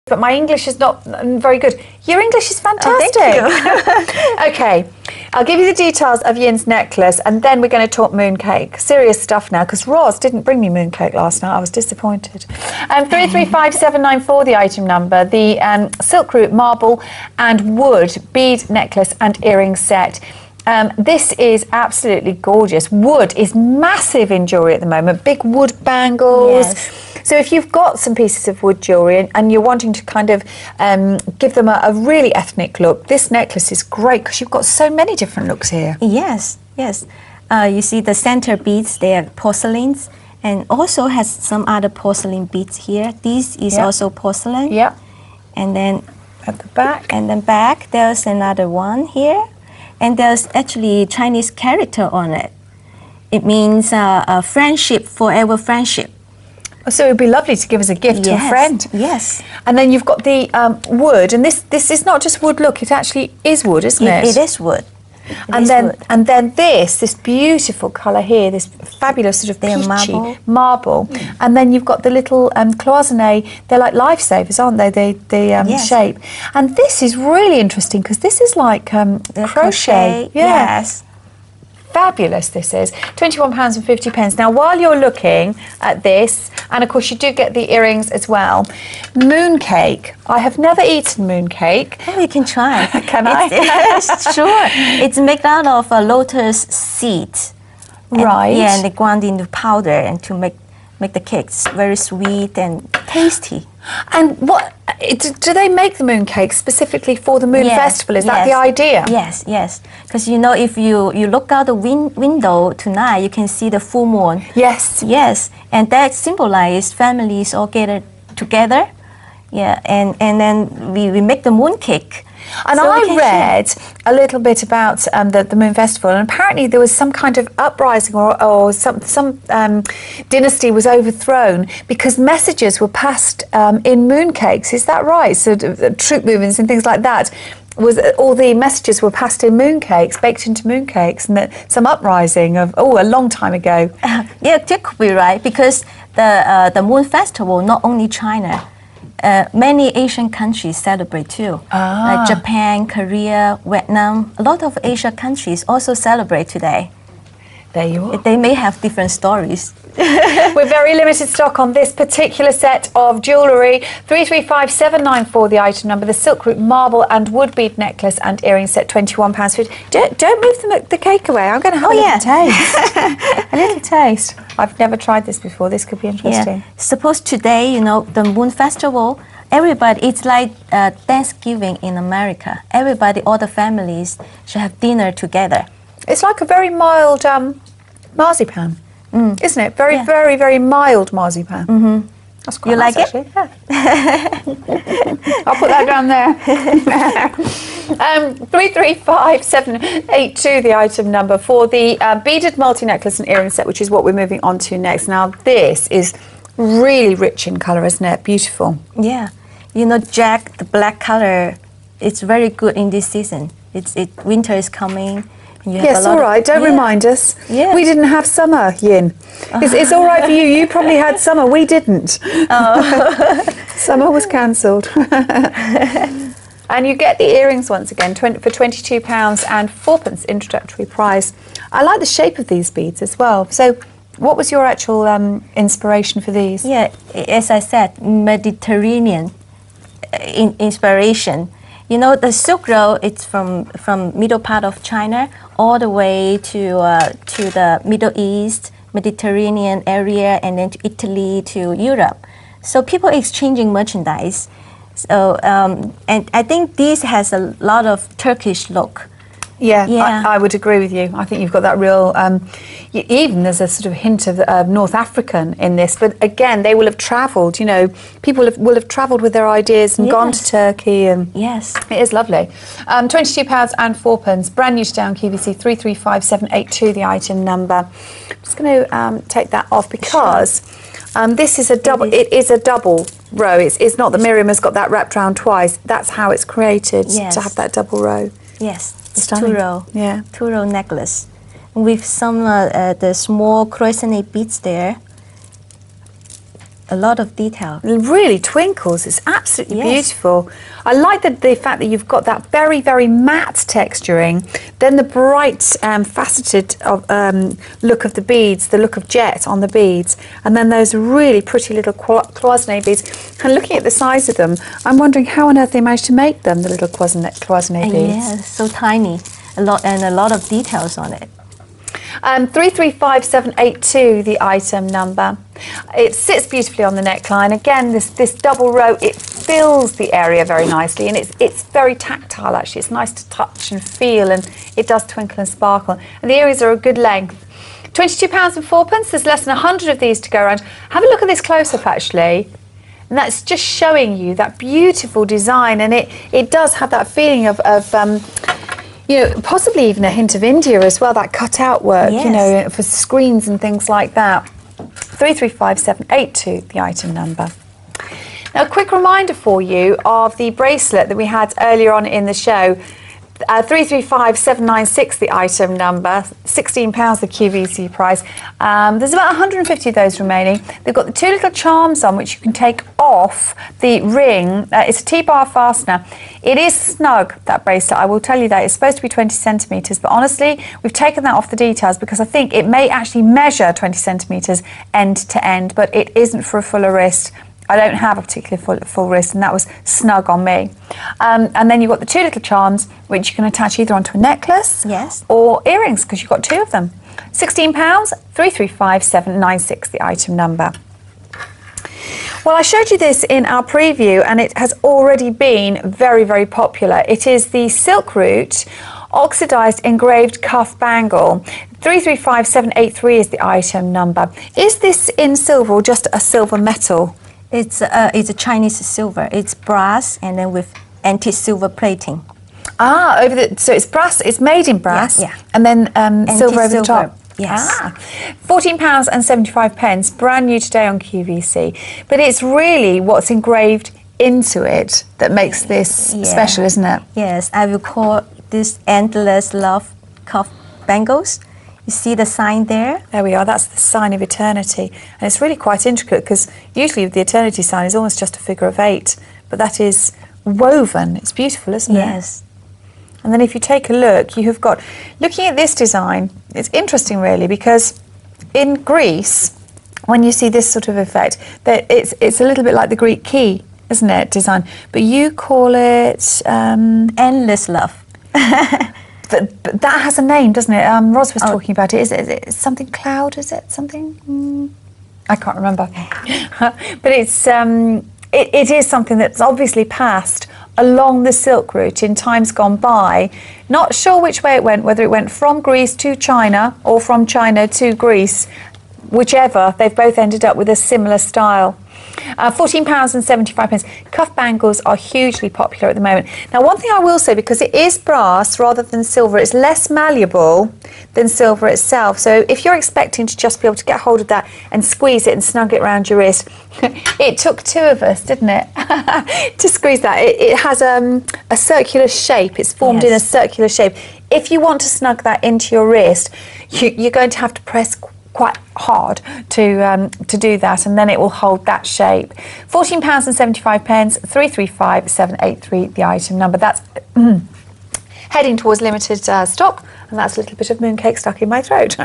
but my English is not very good. Your English is fantastic. Oh, thank you. Okay, I'll give you the details of Yin's necklace, and then we're going to talk mooncake. Serious stuff now, because Roz didn't bring me mooncake last night. I was disappointed. 335794, the item number. The silk root marble and wood bead necklace and earring set. This is absolutely gorgeous. Wood is massive in jewellery at the moment. Big wood bangles. Yes. So if you've got some pieces of wood jewellery and you're wanting to kind of give them a really ethnic look, this necklace is great because you've got so many different looks here. Yes, yes. You see the center beads, they are porcelains, and also has some other porcelain beads here. This is also porcelain. Yeah. And then at the back. And then back, there's another one here. And there's actually Chinese character on it. It means friendship, forever friendship. So it would be lovely to give as a gift to a friend. Yes. And then you've got the wood, and this is not just wood. Look, it actually is wood, isn't it? It is wood. And then this beautiful colour here, this fabulous sort of peachy marble. And then you've got the little cloisonné. They're like lifesavers, aren't they? The shape. And this is really interesting because this is like crochet. Yes. Fabulous this is. £21.50. Now while you're looking at this, and of course you do get the earrings as well, mooncake. I have never eaten mooncake. Oh, you can try. Can I? Sure. It's made out of a lotus seed. Right. Yeah, and they ground into powder and to make the cakes very sweet and tasty. And what do they make the mooncake specifically for the Moon Festival? Is that the idea? Yes, yes. Because you know, if you look out the window tonight, you can see the full moon. Yes. Yes, and that symbolizes families all get together. Yeah, and then we make the mooncake. And so I read a little bit about the Moon Festival, and apparently there was some kind of uprising or some dynasty was overthrown because messages were passed in mooncakes. Is that right? So troop movements and things like that. All the messages were passed in mooncakes, baked into mooncakes, and that some uprising of a long time ago. Yeah, that could be right, because the Moon Festival, not only China. Many Asian countries celebrate too, like Japan, Korea, Vietnam. A lot of Asian countries also celebrate today. There you are. They may have different stories. We're very limited stock on this particular set of jewellery. 335794, the item number. The silk root marble and wood bead necklace and earring set, £21.50. Don't move the cake away. I'm going to have a little taste. A little taste. I've never tried this before. This could be interesting. Yeah. Suppose today, you know, the Moon Festival, everybody, it's like Thanksgiving in America. Everybody, all the families should have dinner together. It's like a very mild marzipan, isn't it? Very, very, very mild marzipan. Mm-hmm. That's quite you nice, like it? Yeah. I'll put that down there. 335782, the item number for the beaded multi-necklace and earring set, which is what we're moving on to next. Now, this is really rich in colour, isn't it? Beautiful. Yeah. You know, Jack, the black colour, it's very good in this season. Winter is coming. Yes, all right. Don't remind us. Yeah. We didn't have summer, Yin. It's all right for you. You probably had summer. We didn't. Oh. Summer was cancelled. And you get the earrings once again for £22 and 4p introductory price. I like the shape of these beads as well. So what was your actual inspiration for these? Yeah, as I said, Mediterranean inspiration. You know, the Silk Road, it's from middle part of China all the way to the Middle East, Mediterranean area, and then to Italy, to Europe. So people exchanging merchandise. So, and I think this has a lot of Turkish look. Yeah. I would agree with you. I think you've got that real, even there's a sort of hint of North African in this, but again, they will have travelled, you know, people will have travelled with their ideas and gone to Turkey, and it is lovely. £22 and 4p, brand new to down QVC 335782, the item number. I'm just going to take that off because this is a double, it is a double row. It's not that Miriam has got that wrapped round twice. That's how it's created, to have that double row. Yes. Stunning. Two-row necklace with some the small croissant beads there. a lot of detail. It really twinkles. It's absolutely beautiful. I like the fact that you've got that very, very matte texturing, then the bright faceted look of the beads, the look of jet on the beads, and then those really pretty little cloisonné beads. And looking at the size of them, I'm wondering how on earth they managed to make them, the little cloisonné beads. Yeah, so tiny, a lot of details on it. 335782, the item number. It sits beautifully on the neckline. Again, this double row, it fills the area very nicely, and it's very tactile actually. It's nice to touch and feel, and it does twinkle and sparkle. And the earrings are a good length. £22.04. There's less than 100 of these to go around. Have a look at this close-up actually. And that's just showing you that beautiful design, and it does have that feeling of you know, possibly even a hint of India as well, that cut-out work, you know, for screens and things like that. 335782, the item number. Now, a quick reminder for you of the bracelet that we had earlier on in the show. 335796, the item number, £16 the QVC price. There's about 150 of those remaining. They've got the two little charms on which you can take off the ring. It's a T-bar fastener. It is snug, that bracelet, I will tell you that. It's supposed to be 20 centimetres, but honestly, we've taken that off the details because I think it may actually measure 20 centimetres end to end, but it isn't for a fuller wrist. I don't have a particularly full wrist, and that was snug on me. And then you've got the two little charms, which you can attach either onto a necklace or earrings, because you've got two of them. £16, 335796, the item number. Well, I showed you this in our preview, and it has already been very, very popular. It is the Silk Route oxidized engraved cuff bangle. 335783 is the item number. Is this in silver or just a silver metal? It's a Chinese silver. It's brass and then with anti-silver plating. Ah, so it's brass. It's made in brass, and then silver over the top. Yes. £14.75, brand new today on QVC. But it's really what's engraved into it that makes this special, isn't it? Yes, I will call this endless love cuff bangles. You see the sign there? There we are, that's the sign of eternity. And it's really quite intricate because usually the eternity sign is almost just a figure of 8, but that is woven. It's beautiful, isn't it? Yes. And then if you take a look, you have got, looking at this design, it's interesting really because in Greece, when you see this sort of effect, that it's a little bit like the Greek key, isn't it, design? But you call it... endless love. But that has a name, doesn't it? Ros was talking about it. Is it something cloud? Is it something? I can't remember. But it's it is something that's obviously passed along the Silk Route in times gone by. Not sure which way it went, whether it went from Greece to China or from China to Greece. Whichever, they've both ended up with a similar style. £14.75. Cuff bangles are hugely popular at the moment. Now, one thing I will say, because it is brass rather than silver, it's less malleable than silver itself. So if you're expecting to just be able to get hold of that and squeeze it and snug it around your wrist, it took two of us, didn't it, to squeeze that. It has a circular shape. It's formed in a circular shape. If you want to snug that into your wrist, you're going to have to press quite hard to do that, and then it will hold that shape. £14.75, 335783, the item number. That's heading towards limited stock, and that's a little bit of mooncake stuck in my throat.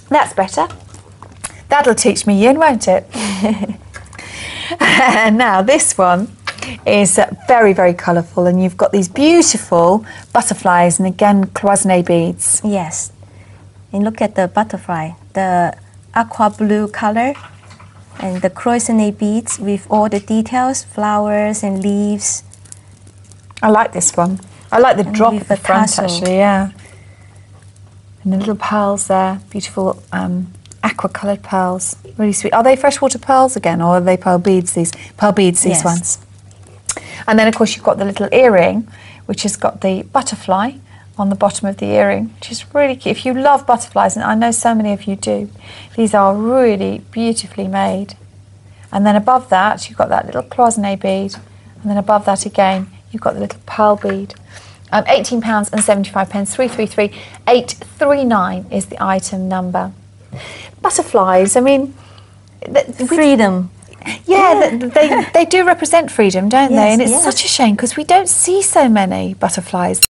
That's better. That'll teach me yin, won't it? Now this one is very, very colourful, and you've got these beautiful butterflies and again cloisonné beads. Yes, and look at the butterfly, the aqua blue colour, and the cloisonné beads with all the details, flowers and leaves. I like this one. I like the drop at the front actually, yeah. And the little pearls there, beautiful aqua coloured pearls, really sweet. Are they freshwater pearls again, or are they pearl beads? These ones. And then, of course, you've got the little earring, which has got the butterfly on the bottom of the earring, which is really cute. If you love butterflies, and I know so many of you do, these are really beautifully made. And then above that, you've got that little cloisonné bead. And then above that again, you've got the little pearl bead. £18.75, 333839 is the item number. butterflies, I mean, Freedom. yeah, they do represent freedom, don't they? Yes, And it's yes. such a shame because we don't see so many butterflies.